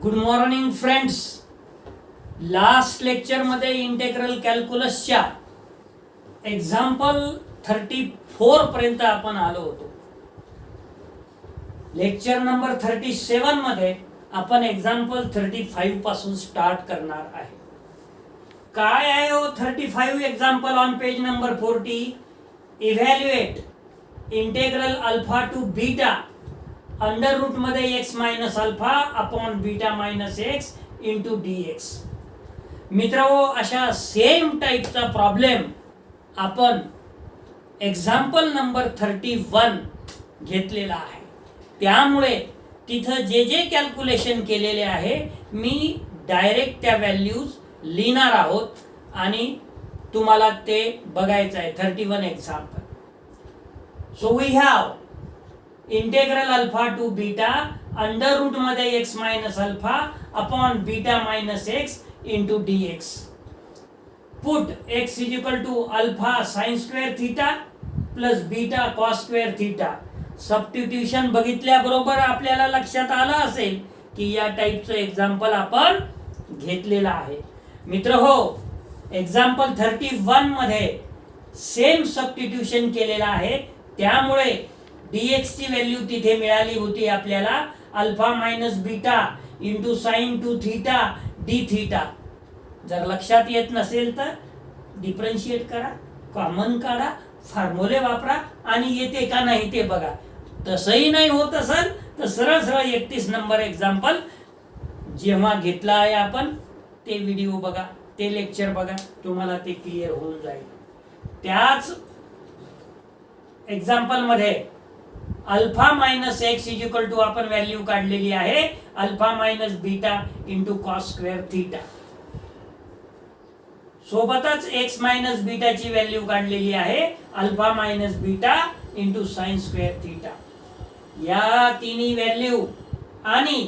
Good morning friends. Last lecture मध्ये integral कॅल्क्युलसच्या example 34 पर्यंत आपण आलो होतो. लेक्चर नंबर 37 मध्ये आपण एक्झाम्पल 35 पासून स्टार्ट करणार आहे. काय आहे हो 35 example on page number 40. Evaluate integral alpha to beta under root मध्ये x minus alpha upon beta minus x into d x. मित्रांनो, अशा सेम टाईपचा प्रॉब्लेम आपण एक्झाम्पल नंबर 31 घेतलेला आहे. त्यामुळे तिथं जे जे कॅल्क्युलेशन केलेले आहे मी डायरेक्ट त्या व्हॅल्यूज लिहिणार आहोत आणि तुम्हाला ते बघायचं आहे. 31 example. So we have integral alpha to beta under root मध्ये x minus alpha upon beta minus x into d x. Put x is equal to alpha sine square theta plus beta cos square theta. Substitution बघितल्याबरोबर आपल्याला लक्षात आलं असेल की या टाईपचं example आपण घेतलेलं आहे. मित्र हो, एक्झाम्पल 31 मध्ये सेम सबस्टिट्यूशन केलेलं आहे. त्यामुळे dx ची व्हॅल्यू तिथे मिळाली होती आपल्याला alpha minus beta into sign two theta d theta. जर लक्षात येत नसेल तर डिफरन्शिएट करा, कॉमन काढा, फॉर्म्युले वापरा आणि येते का नाही ते बघा. तसंही नाही होत असेल तर सरळ सरळ 31 नंबर एक्झाम्पल जेव्हा घेतला आहे आपण ते व्हिडिओ बघा, ते लेक्चर बघा, तुम्हाला ते क्लिअर होऊन जाईल. त्याच एक्झाम्पल मध्ये alpha minus x is equal to आपण व्हॅल्यू काढलेली आहे alpha minus beta into cos square theta. सोबतच एक्स मायनस बीटाची व्हॅल्यू काढलेली आहे alpha minus beta into sine square theta. या तिन्ही व्हॅल्यू आणि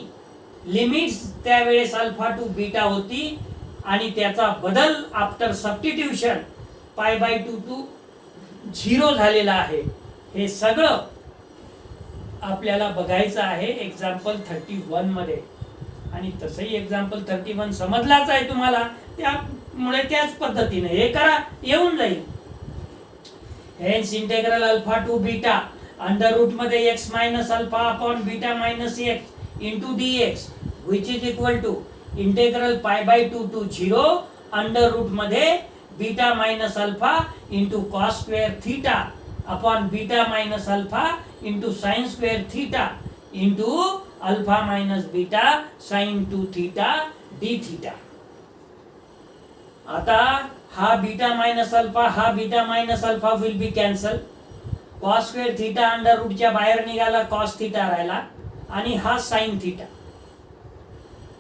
लिमिट्स त्यावेळेस अल्फा टू बीटा होती आणि त्याचा बदल after substitution pi by 2 to 0 झालेला आहे. हे सगळं आपल्याला बघायचं आहे एक्झाम्पल 31 मध्ये. आणि तसंही एक्झाम्पल 31 समजलाच आहे तुम्हाला, त्यामुळे त्याच पद्धतीने हे करा, येऊन जाईल. Hence integral alpha to beta under root मध्ये x minus alpha upon beta minus x into d x which is equal to integral pi by 2 to 0 under root मध्ये beta minus alpha into cos square theta upon beta minus alpha into sine square theta into alpha minus beta sine two theta d theta. आता हा beta minus alpha हा beta minus alpha will B cancel. Cos square theta under रूटच्या बाहेर निघाला, cos theta राहिला आणि हा sine theta.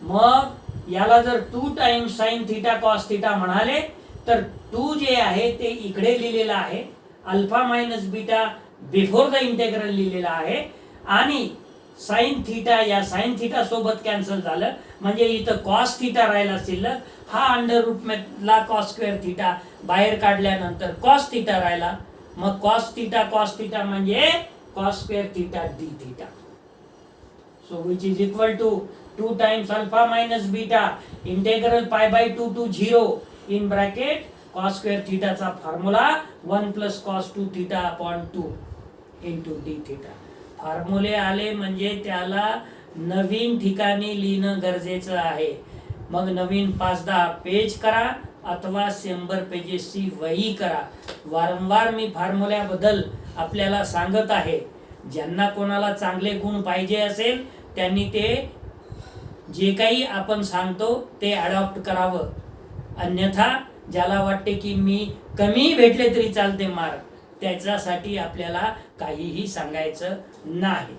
मग याला जर 2 times sine theta cos theta म्हणाले तर 2 जे आहे ते इकडे लिहिलेलं आहे, alpha minus beta before the integral लिहिलेला आहे आणि साइन थीटा या साइन थीटा सोबत कॅन्सल झालं म्हणजे इथं कॉस थीटा राहिला शिल्लक. हा अंडर रूट मधला कॉस स्क्वेअर थीटा बाहेर काढल्यानंतर कॉस थीटा राहिला. मग कॉस थीटा म्हणजे cos square theta d theta. So which is equal to 2 times alpha minus beta integral pi by 2 to 0 in bracket cos square थीटाचा formula 1 plus cos 2 theta upon 2 into d theta. फॉर्म्युले आले म्हणजे त्याला नवीन ठिकाणी लिहिणं गरजेचं आहे. मग नवीन 5-10 पेज करा अथवा 100 पेजेसची वही करा. वारंवार मी फॉर्म्युल्याबद्दल आपल्याला सांगत आहे. ज्यांना कोणाला चांगले गुण पाहिजे असेल त्यांनी ते जे काही आपण सांगतो ते अडॉप्ट करावं. अन्यथा ज्याला वाटते की मी कमी भेटले तरी चालते मार्क, त्याच्यासाठी आपल्याला काहीही सांगायचं नाही.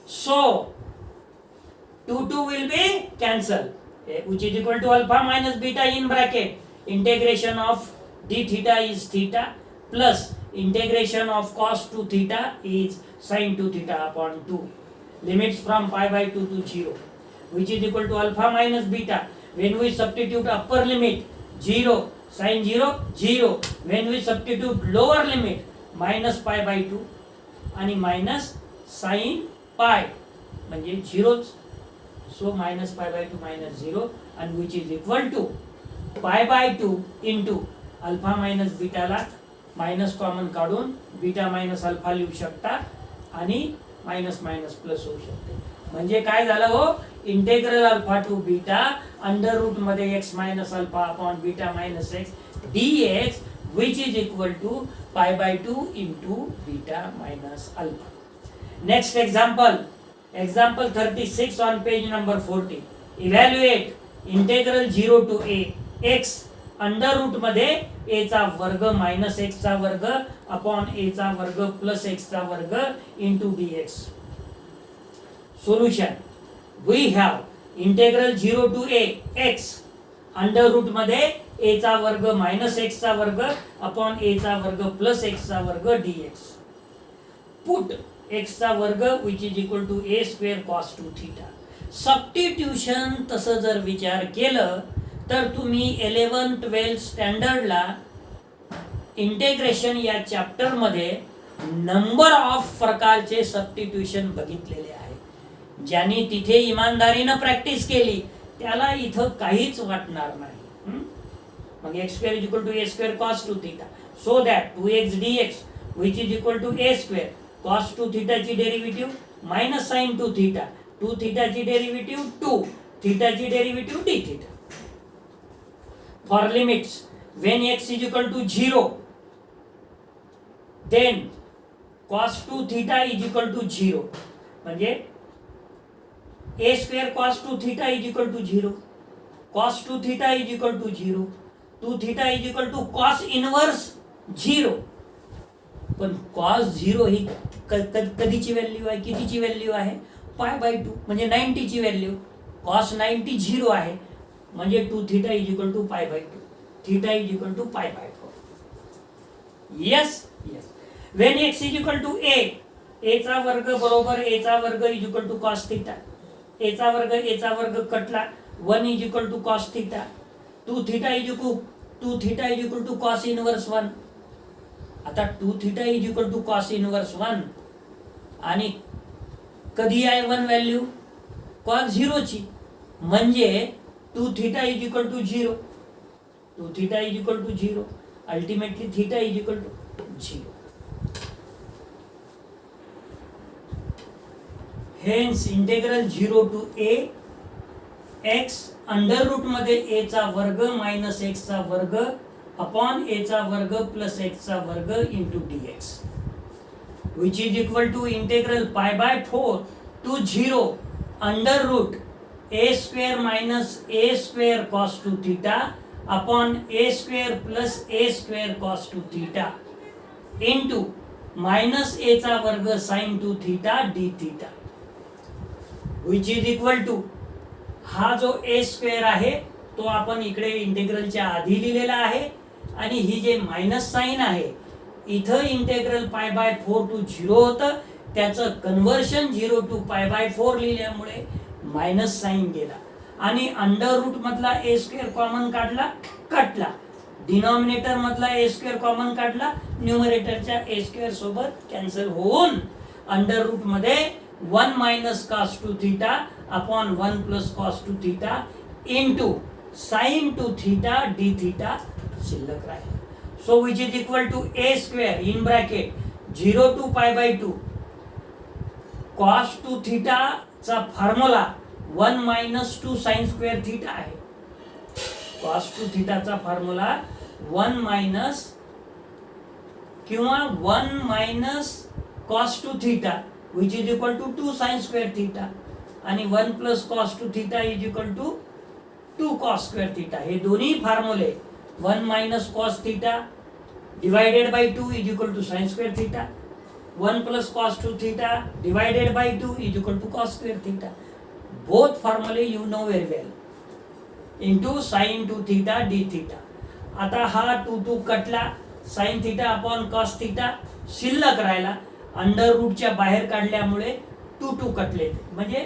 So 2 will be cancel which is equal to alpha minus beta in bracket integration of d theta is theta plus integration of cos 2 theta is sin 2 theta upon 2. Limits from pi by 2 to 0 which is equal to alpha minus beta. When we substitute upper limit 0 sin 0 0, when we substitute lower limit minus pi by 2 आणि minus sin pi म्हणजे 0. So minus pi by 2 minus 0 and which is equal to pi by 2 into alpha minus बीटाला minus common काढून beta minus alpha लिहू शकता आणि minus minus plus होऊ शकते. म्हणजे काय झालं हो, integral alpha to beta under root मध्ये x minus alpha upon beta minus x dx which is equal to pi by 2 into beta minus alpha. Next example 36 on page number 40. Evaluate integral 0 to a x under root मध्ये a चा वर्ग minus x चा वर्ग upon a चा वर्ग plus x चा वर्ग into dx. Solution. We have integral 0 to a x under root मध्ये a चा वर्ग मायनस x चा वर्ग अपॉन a चा वर्ग प्लस x चा वर्ग dx. पुट x चा वर्ग which is equal to a square cos 2 theta. Substitution तसं जर विचार केलं तर तुम्ही 11-12 स्टँडर्डला इंटेग्रेशन या चॅप्टर मध्ये नंबर ऑफ प्रकारचे सबस्टिट्यूशन बघितलेले आहे. ज्यांनी तिथे इमानदारीनं प्रॅक्टिस केली त्याला इथं काहीच वाटणार नाही. मग x square is equal to a square cos 2 theta, so that 2x dx which is equal to a square cos 2 theta ची derivative minus sin 2 theta, 2 theta ची डेरिव्हेटिव्ह 2 theta ची derivative d theta. For limits when x is equal to 0 then cos 2 theta is equal to 0. म्हणजे a square cos 2 theta is equal to 0, cos 2 theta is equal to 0, 2 theta is equal to cos inverse 0. पण cos 0 ही कधीची value आहे, कितीची value आहे, पाय by 2 म्हणजे 90 ची value. cos 90 0 आहे म्हणजे 2 theta is equal to पाय by 2, theta is equal to पाय by 4. yes yes. when x is equal to a चा वर्ग बरोबर a चा वर्ग is equal to cos theta, a चा वर्ग कटला 1 is equal to cos theta, 2 theta is equal to cos inverse 1. आता 2 theta is equal to cos inverse 1 आणि कधी आहे 1 व्हॅल्यू cos 0 ची, म्हणजे 2 theta is equal to 0, 2 theta is equal to 0, ultimately theta is equal to 0. Hence integral 0 to a x under root मध्ये a चा वर्ग minus x चा वर्ग अपॉन a चा वर्ग प्लस x चा वर्ग into dx which is equal to integral pi by 4 to 0 under root a square minus a square cos 2 theta upon a square plus a square cos 2 theta into minus a चा वर्ग sin 2 theta d theta which is equal to हा जो a square आहे तो आपण इकडे इंटेग्रलच्या आधी लिहिलेला आहे आणि ही जे मायनस साइन आहे इथं इंटेग्रल पाय बाय 4 टू 0 होतं, त्याचं कन्व्हर्शन 0 टू पाय बाय 4 लिहिल्यामुळे मायनस साइन गेला आणि अंडर रूट मधला a स्क्वेअर कॉमन काढला, कटला. डिनॉमिनेटर मधला a स्क्वेअर कॉमन काढला, न्यूमरेटरच्या a स्क्वेअर सोबत कॅन्सल होऊन अंडर रूट मध्ये 1 minus cos 2 theta upon 1 plus cos 2 theta into sin 2 theta d theta शिल्लक राहील. So which is equal to a square in bracket 0 to pi by 2 cos 2 theta चा formula 1 minus 2 sin square theta आहे. cos 2 theta चा formula 1 minus किंवा 1 minus cos 2 theta which is equal to 2 sin square theta आणि 1 plus cos 2 theta is equal to 2 cos square theta. हे दोन्ही फॉर्म्युले 1 minus cos theta divided by 2 is equal to sin square theta, 1 plus cos 2 theta divided by 2 is equal to cos square theta. Both formulae you know very well into sin 2 theta d theta. आता हा 2 कटला, sin theta upon cos theta शिल्लक राहिला, under रूटच्या बाहेर काढल्यामुळे 2 कटले म्हणजे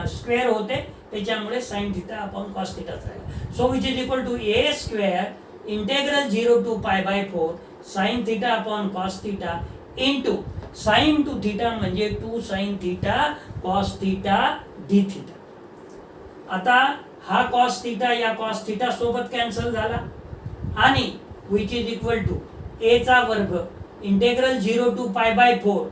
square होते, त्याच्यामुळे sin theta upon cos theta राहिला. So which is equal to a square integral 0 to pi by 4 sin theta upon cos theta into sin 2 theta म्हणजे 2 sin theta cos theta d theta. आता हा cos theta या cos theta सोबत cancel झाला आणि which is equal to a चा वर्ग integral 0 to pi by 4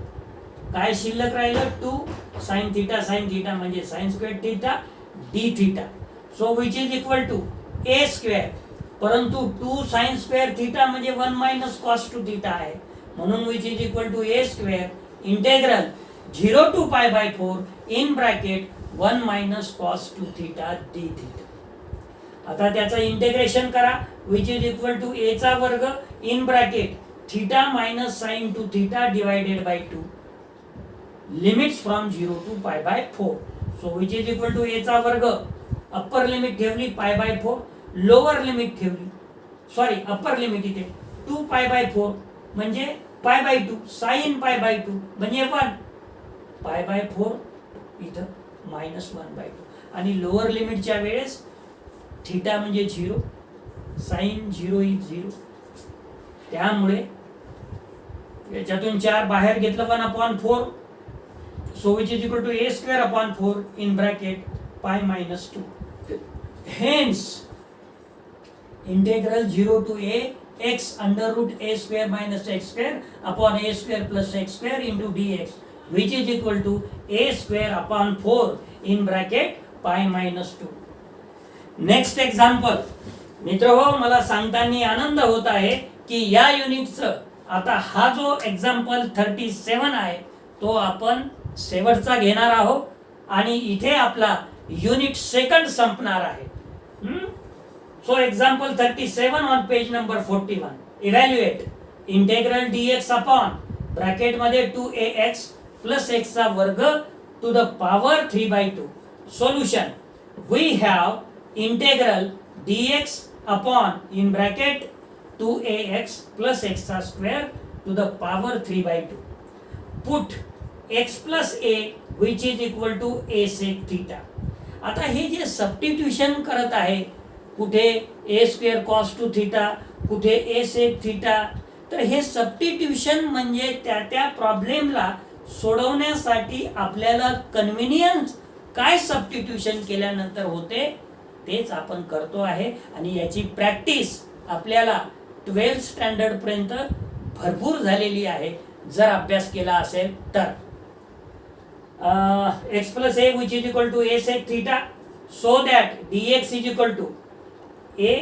काय शिल्लक राहिलं 2 साइन थिटा म्हणजे sine square theta d theta. So which is equal to a square, परंतु 2 साइन स्क्वेअर थिटा म्हणजे 1 मायनस कॉस टू थिटा आहे, म्हणून which is equal to a square integral 0 to pi by 4 in bracket 1 minus cos two theta d theta. आता त्याचं integration करा. Which is equal to a चा वर्ग in bracket theta minus sine two theta divided by 2 limits from 0 to pi by 4. So which is equal to a चा वर्ग, upper limit ठेवली pi by 4, lower limit ठेवली, sorry upper limit इथे 2 पाय by 4 म्हणजे पाय बाय 2 साइन पाय by 2 म्हणजे 1 पाय बाय 4 इथं मायनस 1 बाय 2 आणि लोअर लिमिटच्या वेळेस थिटा म्हणजे 0 साइन 0 इज 0, त्यामुळे याच्यातून 4 बाहेर घेतलं 1/4. So which is equal to a square upon 4 in bracket pi minus 2. Hence integral 0 to a x under root a square minus x square upon a square plus x square into d x which is equal to a square upon 4 in bracket pi minus 2. Next example. मित्रहो, मला सांगताना आनंद होत आहे की या युनिटचं आता हा जो एक्झाम्पल 37 आहे तो आपण शेवटचा घेणार आहोत आणि इथे आपला युनिट सेकंड संपणार आहे. So example 37 on page number 41. Evaluate integral dx upon bracket मध्ये 2ax प्लस x चा वर्ग to the power 3/2. Solution we have integral dx upon in bracket 2ax plus x चा square to the power 3/2. Put x plus a which is equal to a sec theta. आता हे जे substitution करत आहे, कुठे a square cos two theta, कुठे a sec theta, तर हे सबस्टिट्यूशन म्हणजे त्या प्रॉब्लेमला सोडवण्यासाठी आपल्याला कन्व्हिनियन्स काय सबस्टिट्यूशन केल्यानंतर होते तेच आपण करतो आहे आणि याची प्रॅक्टिस आपल्याला 12th स्टँडर्ड पर्यंत भरपूर झालेली आहे जर अभ्यास केला असेल तर. x plus a which is equal to a sec theta, so that dx is equal to a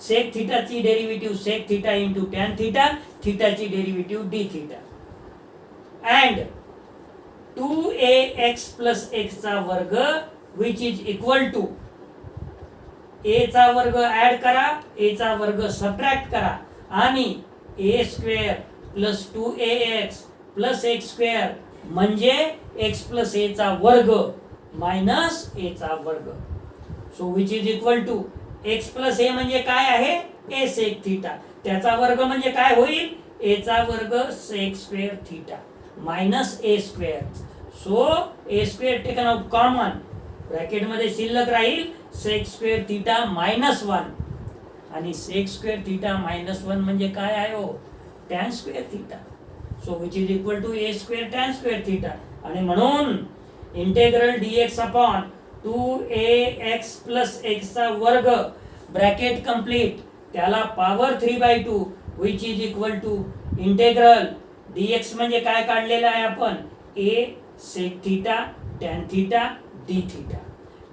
sec थीटाची derivative sec theta into tan theta, थीटाची derivative d theta, and 2ax plus x चा वर्ग which is equal to a चा वर्ग add करा, a चा वर्ग subtract करा आणि a square plus 2ax plus x square म्हणजे x प्लस a चा वर्ग मायनस a चा वर्ग. So which is equal to x plus a म्हणजे काय आहे a सेक थीटा, त्याचा वर्ग म्हणजे काय होईल a चा वर्ग sec square theta minus a square. So a square taken out common, bracket मध्ये शिल्लक राहील सेक स्क्वेअर थीटा मायनस 1 आणि सेक स्क्वेअर थीटा मायनस 1 म्हणजे काय आहे हो tan square theta. So which is equal to a square tan square theta आणि म्हणून integral dx upon 2ax plus x चा वर्ग ब्रॅकेट कंप्लीट त्याला power 3/2 which is equal to integral dx म्हणजे काय काढलेलं आहे आपण a sec theta tan theta d theta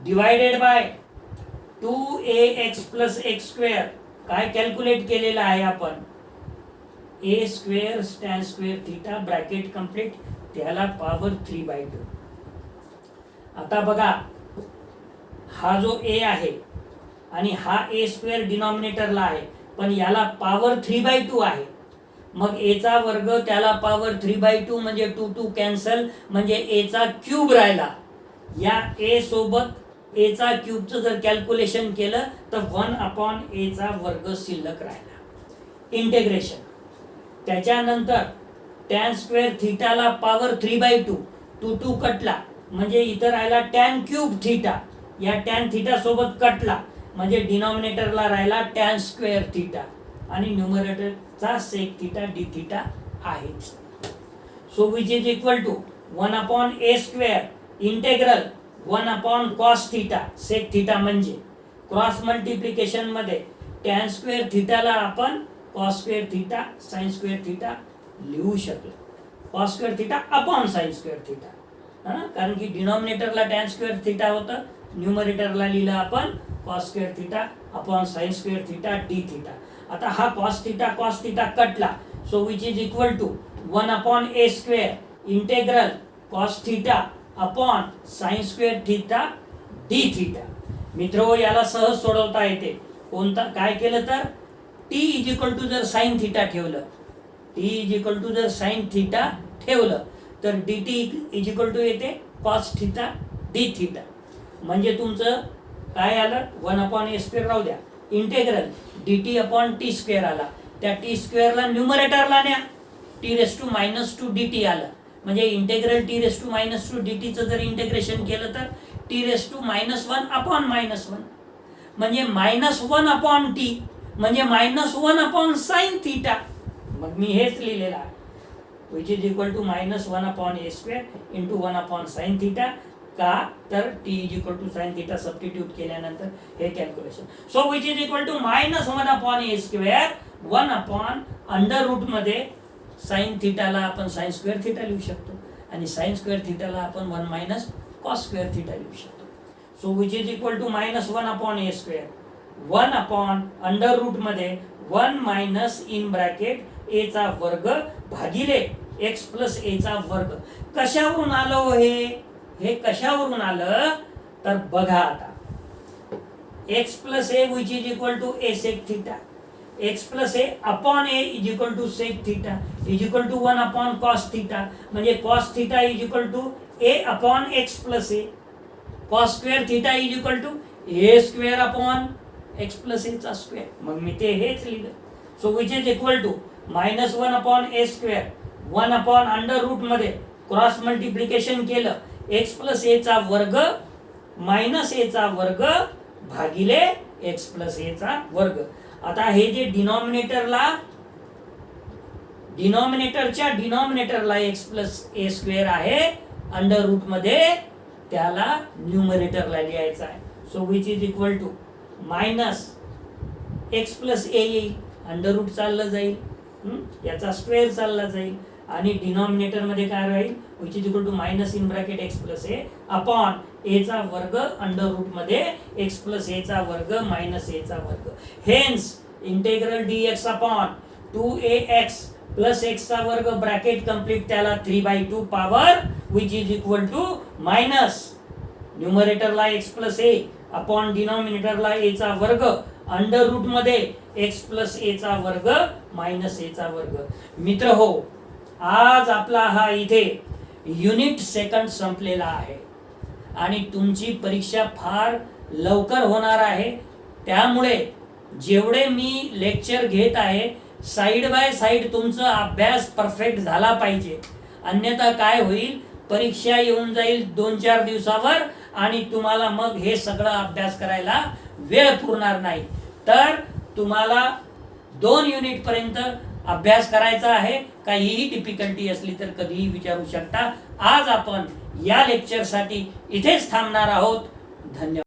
divided by 2ax plus x square काय कॅल्क्युलेट केलेलं आहे आपण a square tan square theta bracket complete त्याला पॉवर 3/2. आता बघा हा जो a आहे आणि हा a स्क्वेअर डिनॉमिनेटरला आहे पण याला पॉवर 3/2 आहे, मग a चा वर्ग त्याला पॉवर 3/2 म्हणजे 2 2 कॅन्सल म्हणजे a चा क्यूब राहिला. या a सोबत a चा क्यूबचं जर कॅल्क्युलेशन केलं तर 1/a चा वर्ग शिल्लक राहिला. इंटिग्रेशन त्याच्यानंतर टॅन स्क्वेअर थीटाला पॉवर 3/2 2 2 कटला म्हणजे इथं राहिला टॅन क्यूब थीटा, या टॅन थीटा सोबत कटला म्हणजे डिनॉमिनेटरला राहिला टॅन स्क्वेअर थीटा आणि न्यूमरेटरचा सेक थीटा डी थीटा आहेच. So which is equal to 1/a square integral 1 upon cos theta sec theta म्हणजे क्रॉस मल्टिप्लिकेशन मध्ये टॅन स्क्वेअर थिटाला आपण cos square theta sine square theta लिहू शकलो. Cos square theta upon sine square theta, कारण की डिनॉमिनेटरला tan square theta होतं, न्यूमरेटरला लिहिलं आपण cos square theta upon sine square theta d theta. आता हा कॉस थिटा कटला, so which is equal to 1 upon a square integral cos theta upon sine square theta d theta. मित्रो याला सहज सोडवता येते. कोणता काय केलं तर टी इज इक्वल टू जर साइन थिटा ठेवलं, टी इज इक्वल टू जर साइन थिटा ठेवलं तर d t is equal to येते कॉस थिटा डी थिटा. म्हणजे तुमचं काय आलं 1 अपॉन ए स्क्वेअर राहू द्या, integral d t upon t square आला. त्या टी स्क्वेअरला न्यूमरेटरला न्या, t raise to minus two d t आलं. म्हणजे integral t raise to minus two d टीचं जर इंटेग्रेशन केलं तर टी रेस टू -1 अपॉन -1 म्हणजे -1 अपॉन टी म्हणजे -1 अपॉन साइन थिटा. मग मी हेच लिहिलेलं आहे, which is equal to -1 upon a square into 1 upon sine theta. का तर t is equal to sine theta substitute केल्यानंतर हे calculation. So which is equal to -1 upon a square 1 upon under root मध्ये sine थिटाला आपण sine square theta लिहू शकतो आणि साइन स्क्वेअर थिटाला आपण 1 मायनस कॉस स्क्वेअर थिटा लिहू शकतो. So which is equal to -1 upon a square 1 upon under root मध्ये 1 मायनस इन ब्रॅकेट ए चा वर्ग भागिले एक्स प्लस ए चा वर्ग. कशावरून आलो हे कशावरून आलं तर बघा आता, x plus a which is equal to a sec theta, x plus a upon a is equal to sec theta is equal to 1 upon cos theta. म्हणजे cos theta is equal to a upon x plus a, cos square theta is equal to a square upon x plus a चा square. मग मी ते हेच लिहिलं. So which is equal to -1 upon a square 1 upon under root मध्ये cross multiplication केलं x plus a चा वर्ग मायनस ए चा वर्ग भागिले एक्स प्लस ए चा वर्ग. आता हे जे डिनॉमिनेटरच्या डिनॉमिनेटरला एक्स प्लस ए स्क्वेअर आहे अंडर रूट मध्ये, त्याला न्यूमरेटरला लिहायचं आहे. So which is equal to minus x plus a येईल, अंडर रूट चाललं जाईल, याचा स्क्वेअर चालला जाईल आणि डिनॉमिनेटर मध्ये काय राहील which is equal to minus in bracket x plus a upon a चा वर्ग अंडर रूट मध्ये एक्स प्लस ए चा वर्ग मायनस ए चा वर्ग. Hence integral dx upon 2ax plus x चा वर्ग ब्रॅकेट कंप्लीट त्याला 3/2 power which is equal to minus न्यूमरेटरला एक्स प्लस ए अपॉन डिनॉमिनेटरला ए चा वर्ग अंडर रूट मध्ये एक्स प्लस ए चा वर्ग मायनस ए चा वर्ग. मित्र हो, आज आपला हा इथे युनिट सेकंड संपलेला आहे आणि तुमची परीक्षा फार लवकर होणार आहे. त्यामुळे जेवढे मी लेक्चर घेत आहे साइड बाय साइड तुमचा अभ्यास परफेक्ट झाला पाहिजे. अन्यथा काय होईल, परीक्षा येऊन जाईल 2-4 दिवसावर आणि तुम्हाला मग हे सगळं अभ्यास करायला वेळ पुरणार नाही. तर तुम्हाला 2 युनिट पर्यंत अभ्यास करायचा आहे. काहीही डिफिकल्टी असली तर कधीही विचारू शकता. आज आपण या लेक्चरसाठी इथेच थांबणार आहोत. धन्यवाद.